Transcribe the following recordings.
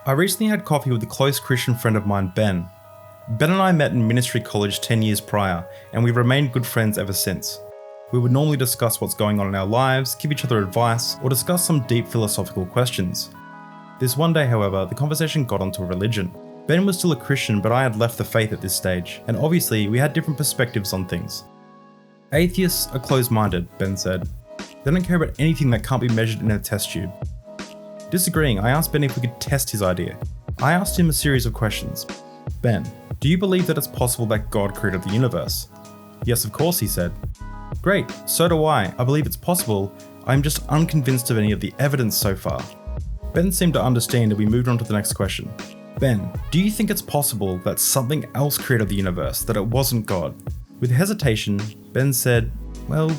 I recently had coffee with a close Christian friend of mine, Ben. Ben and I met in ministry college 10 years prior, and we've remained good friends ever since. We would normally discuss what's going on in our lives, give each other advice, or discuss some deep philosophical questions. This one day, however, the conversation got onto religion. Ben was still a Christian, but I had left the faith at this stage, and obviously we had different perspectives on things. Atheists are closed-minded, Ben said. They don't care about anything that can't be measured in a test tube. Disagreeing, I asked Ben if we could test his idea. I asked him a series of questions. Ben, do you believe that it's possible that God created the universe? Yes, of course, he said. Great, so do I. I believe it's possible. I'm just unconvinced of any of the evidence so far. Ben seemed to understand and we moved on to the next question. Ben, do you think it's possible that something else created the universe, that it wasn't God? With hesitation, Ben said, well,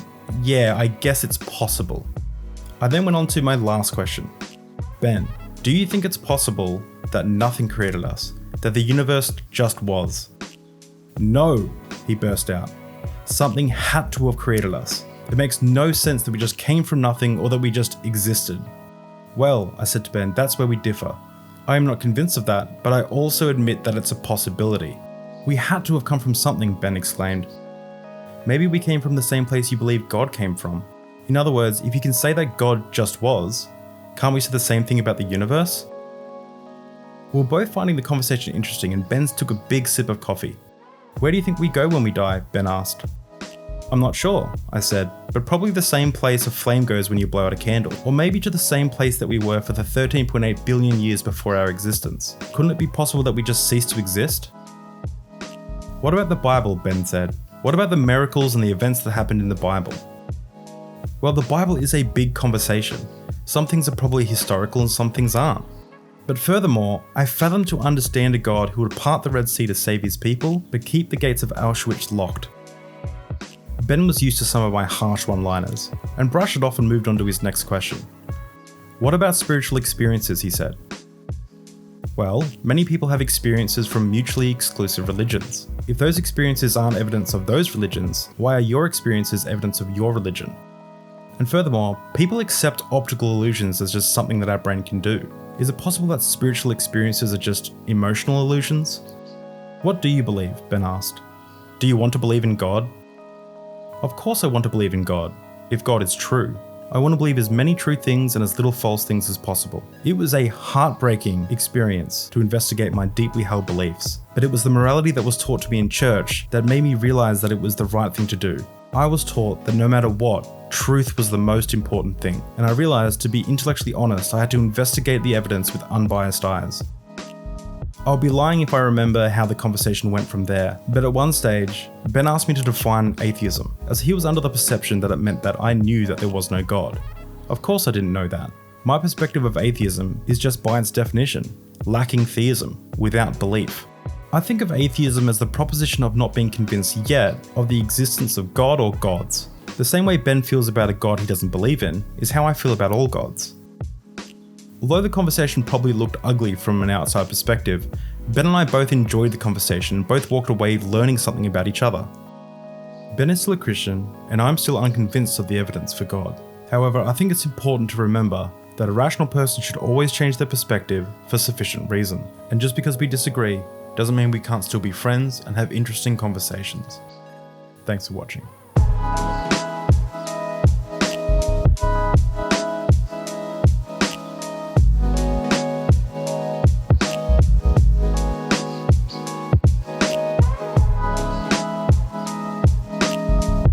yeah, I guess it's possible. I then went on to my last question. Ben, do you think it's possible that nothing created us, that the universe just was? No, he burst out. Something had to have created us. It makes no sense that we just came from nothing or that we just existed. Well, I said to Ben, that's where we differ. I am not convinced of that, but I also admit that it's a possibility. We had to have come from something, Ben exclaimed. Maybe we came from the same place you believe God came from. In other words, if you can say that God just was, can't we say the same thing about the universe? We were both finding the conversation interesting and Ben took a big sip of coffee. Where do you think we go when we die? Ben asked. I'm not sure, I said, but probably the same place a flame goes when you blow out a candle, or maybe to the same place that we were for the 13.8 billion years before our existence. Couldn't it be possible that we just ceased to exist? What about the Bible? Ben said. What about the miracles and the events that happened in the Bible? Well, the Bible is a big conversation. Some things are probably historical and some things aren't. But furthermore, I fathom to understand a God who would part the Red Sea to save his people, but keep the gates of Auschwitz locked. Ben was used to some of my harsh one-liners, and brushed it off and moved on to his next question. What about spiritual experiences, he said. Well, many people have experiences from mutually exclusive religions. If those experiences aren't evidence of those religions, why are your experiences evidence of your religion? And furthermore, people accept optical illusions as just something that our brain can do. Is it possible that spiritual experiences are just emotional illusions? What do you believe? Ben asked. Do you want to believe in God? Of course I want to believe in God, if God is true. I want to believe as many true things and as little false things as possible. It was a heartbreaking experience to investigate my deeply held beliefs, but it was the morality that was taught to me in church that made me realize that it was the right thing to do. I was taught that no matter what, truth was the most important thing, and I realized to be intellectually honest, I had to investigate the evidence with unbiased eyes. I'll be lying if I remember how the conversation went from there, but at one stage, Ben asked me to define atheism, as he was under the perception that it meant that I knew that there was no God. Of course I didn't know that. My perspective of atheism is just by its definition, lacking theism, without belief. I think of atheism as the proposition of not being convinced yet of the existence of God or gods. The same way Ben feels about a God he doesn't believe in is how I feel about all gods. Although the conversation probably looked ugly from an outside perspective, Ben and I both enjoyed the conversation and both walked away learning something about each other. Ben is still a Christian, and I'm still unconvinced of the evidence for God. However, I think it's important to remember that a rational person should always change their perspective for sufficient reason. And just because we disagree doesn't mean we can't still be friends and have interesting conversations. Thanks for watching.